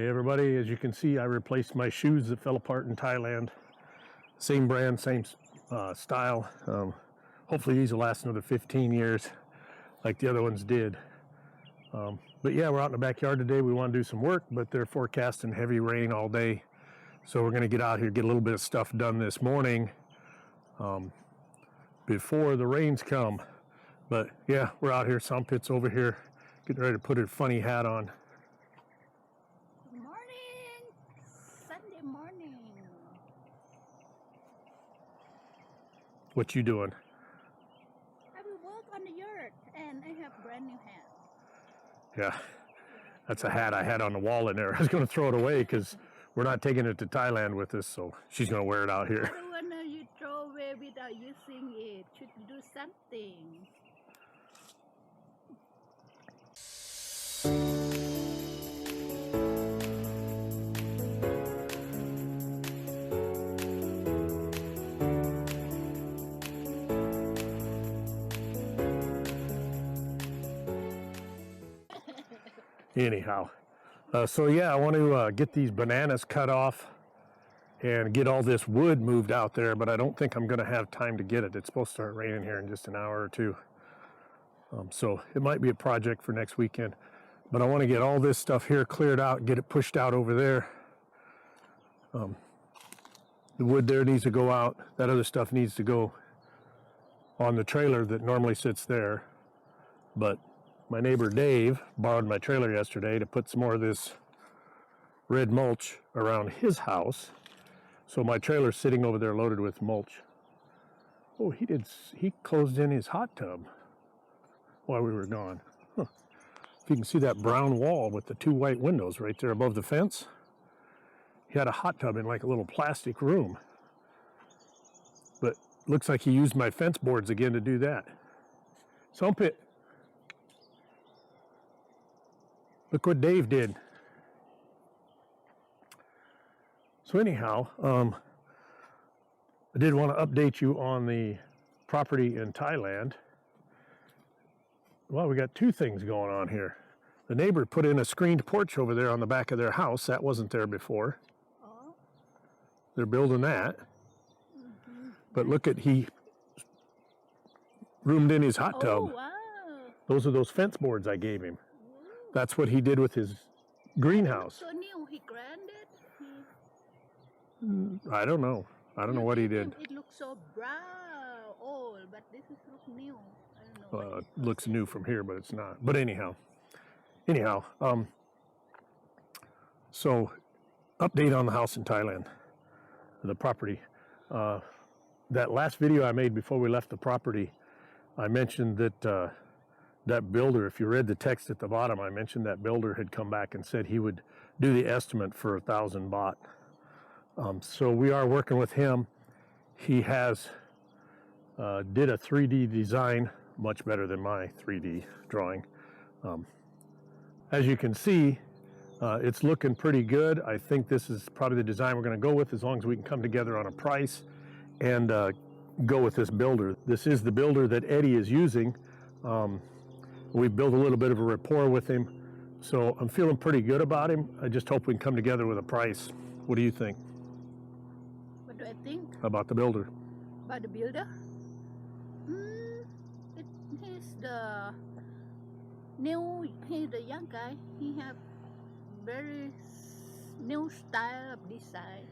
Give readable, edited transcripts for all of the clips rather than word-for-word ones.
Hey everybody, as you can see, I replaced my shoes that fell apart in Thailand. Same brand, same style. Hopefully these will last another 15 years like the other ones did. But yeah, we're out in the backyard today. We want to do some work, but they're forecasting heavy rain all day. So we're going to get out here, get a little bit of stuff done this morning before the rains come. But yeah, we're out here. Sompit's over here getting ready to put her funny hat on. Sunday morning. What you doing? I will work on the yard and I have brand new hat. Yeah, that's a hat I had on the wall in there. I was going to throw it away because we're not taking it to Thailand with us, so she's going to wear it out here. I don't want you throw away without using it. Should do something. Anyhow, so yeah, I want to get these bananas cut off and get all this wood moved out there, but I don't think I'm going to have time to get it. It's supposed to start raining here in just an hour or two. So it might be a project for next weekend, but I want to get all this stuff here cleared out and get it pushed out over there. The wood there needs to go out. That other stuff needs to go on the trailer that normally sits there. But my neighbor Dave borrowed my trailer yesterday to put some more of this red mulch around his house. So my trailer's sitting over there loaded with mulch. Oh, he closed in his hot tub while we were gone. Huh. If you can see that brown wall with the two white windows right there above the fence, he had a hot tub in like a little plastic room. But looks like he used my fence boards again to do that. Sompit. Look what Dave did. So anyhow, I did want to update you on the property in Thailand. Well, we got two things going on here. The neighbor put in a screened porch over there on the back of their house. That wasn't there before. Oh. They're building that. But look at, he roomed in his hot tub. Oh, wow. Those are those fence boards I gave him. That's what he did with his greenhouse. So new, he grinded. I don't know. I don't know what he did. It looks so brown, old, but this is look new. I don't know. It looks new from here, but it's not. But anyhow, so update on the house in Thailand, the property. That last video I made before we left the property, I mentioned that that builder, if you read the text at the bottom, I mentioned that builder had come back and said he would do the estimate for 1,000 baht. So we are working with him. He has did a 3D design, much better than my 3D drawing. As you can see, it's looking pretty good. I think this is probably the design we're going to go with, as long as we can come together on a price and go with this builder. This is the builder that Eddie is using. We built a little bit of a rapport with him, so I'm feeling pretty good about him. I just hope we can come together with a price. What do you think? What do I think? About the builder? About the builder? He's the young guy. He have very new style of design.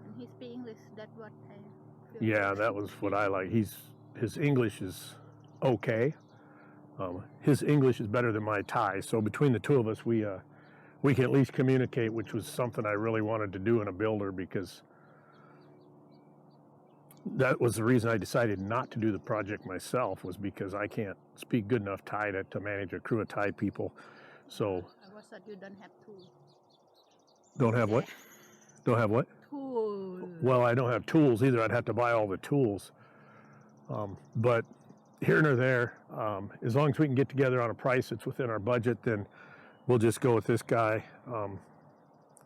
And he speaks English, that's what I feel. Yeah, that was what I like. His English is okay. His English is better than my Thai, so between the two of us, we can at least communicate, which was something I really wanted to do in a builder, because that was the reason I decided not to do the project myself, was because I can't speak good enough Thai to manage a crew of Thai people. So I was that you don't have tools. Don't have what? Don't have what? Tools. Well, I don't have tools either. I'd have to buy all the tools. But here nor there, as long as we can get together on a price that's within our budget, then we'll just go with this guy,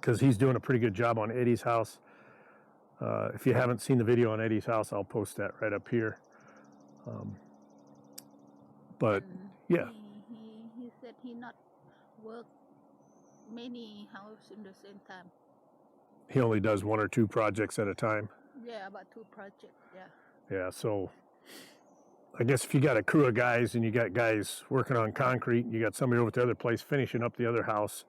because he's doing a pretty good job on Eddie's house. If you haven't seen the video on Eddie's house, I'll post that right up here. But yeah. He said he not work many houses in the same time. He only does 1 or 2 projects at a time. Yeah, about 2 projects. Yeah. Yeah, so I guess if you got a crew of guys and you got guys working on concrete, and you got somebody over at the other place finishing up the other house,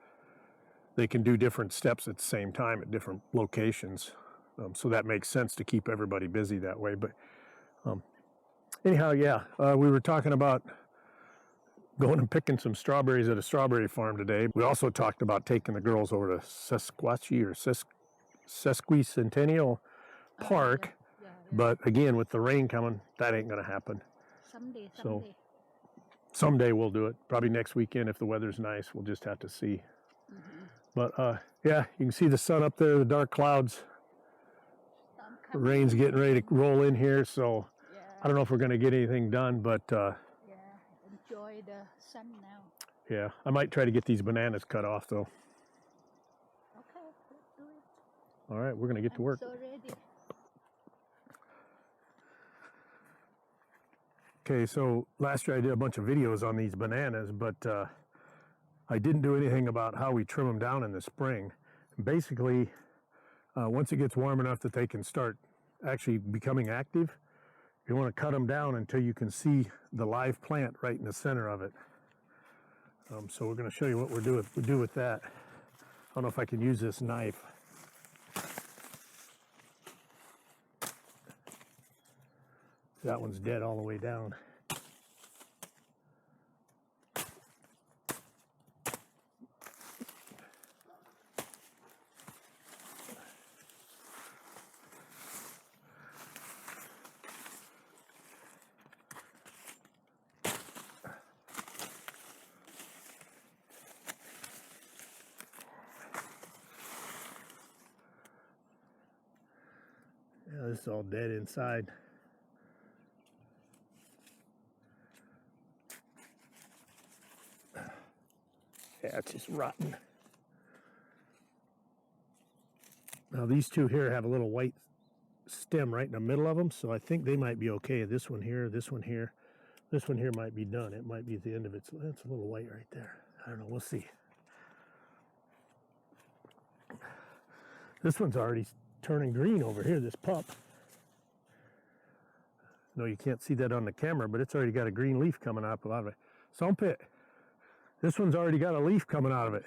they can do different steps at the same time at different locations. So that makes sense to keep everybody busy that way. But anyhow, yeah, we were talking about going and picking some strawberries at a strawberry farm today. We also talked about taking the girls over to Sesquicentennial Park. Yeah. But again, with the rain coming, that ain't going to happen. Someday. So someday we'll do it. Probably next weekend if the weather's nice. We'll just have to see. But yeah, you can see the sun up there, the dark clouds. The rain's getting ready to roll in here, so Yeah. I don't know if we're going to get anything done, but Yeah, enjoy the sun now. yeah, I might try to get these bananas cut off though. Okay, let's do it. All right, we're going to get to work. So ready. Okay, so last year I did a bunch of videos on these bananas, but I didn't do anything about how we trim them down in the spring. Basically, once it gets warm enough that they can start actually becoming active, you want to cut them down until you can see the live plant right in the center of it. So we're going to show you what we do with that. I don't know if I can use this knife. That one's dead all the way down. Yeah, this is all dead inside. Yeah, it's just rotten. Now these two here have a little white stem right in the middle of them, so I think they might be okay. This one here, this one here, this one here might be done. It might be at the end of it. That's a little white right there. I don't know, we'll see. This one's already turning green over here, this pup. No, you can't see that on the camera, but it's already got a green leaf coming out of it. Sompit, this one's already got a leaf coming out of it.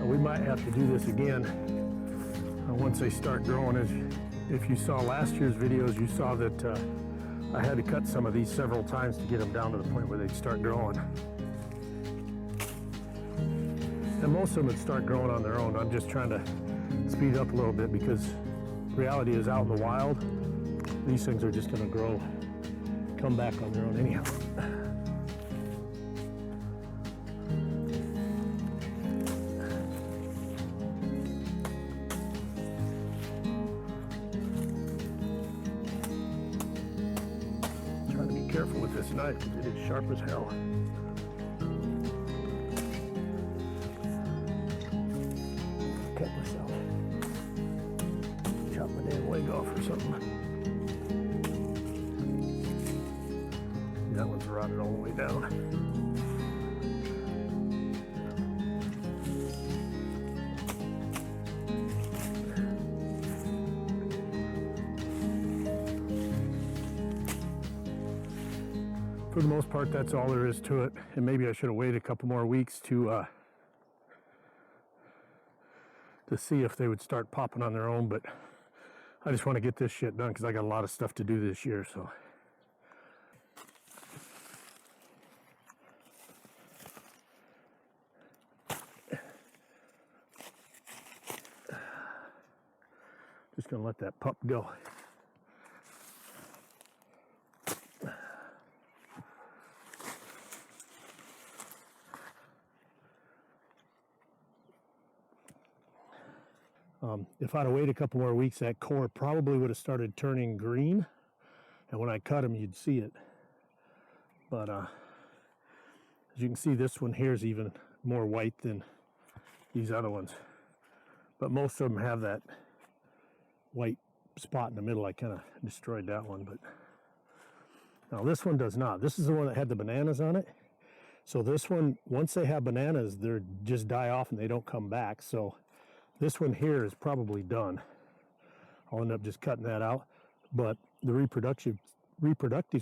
We might have to do this again once they start growing. As if you saw last year's videos, you saw that I had to cut some of these several times to get them down to the point where they'd start growing. And most of them would start growing on their own. I'm just trying to speed it up a little bit because reality is out in the wild, these things are just going to grow, come back on their own anyhow. Careful with this knife because it is sharp as hell. Cut myself. Chop my damn leg off or something. That one's rotted all the way down. For the most part, that's all there is to it. And maybe I should have waited a couple more weeks to see if they would start popping on their own. But I just want to get this shit done because I got a lot of stuff to do this year. So. Just gonna let that pup go. If I'd have waited a couple more weeks, that core probably would have started turning green, and when I cut them, you'd see it. But as you can see, this one here is even more white than these other ones. But most of them have that white spot in the middle. I kind of destroyed that one, but now this one does not. This is the one that had the bananas on it. So this one, once they have bananas, they just die off and they don't come back. So this one here is probably done. I'll end up just cutting that out. But the reproductive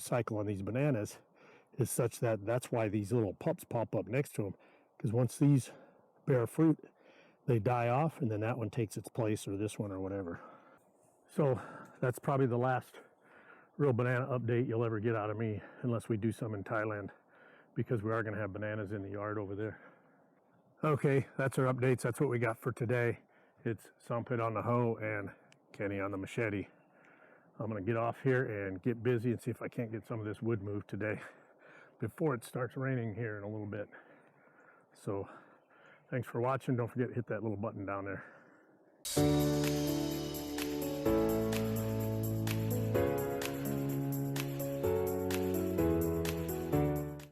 cycle on these bananas is such that that's why these little pups pop up next to them. Because once these bear fruit, they die off, and then that one takes its place, or this one, or whatever. So that's probably the last real banana update you'll ever get out of me, unless we do some in Thailand, because we are going to have bananas in the yard over there. Okay, that's our updates. That's what we got for today. It's Sompit on the hoe and Kenny on the machete. I'm going to get off here and get busy and see if I can't get some of this wood moved today before it starts raining here in a little bit. So thanks for watching. Don't forget to hit that little button down there.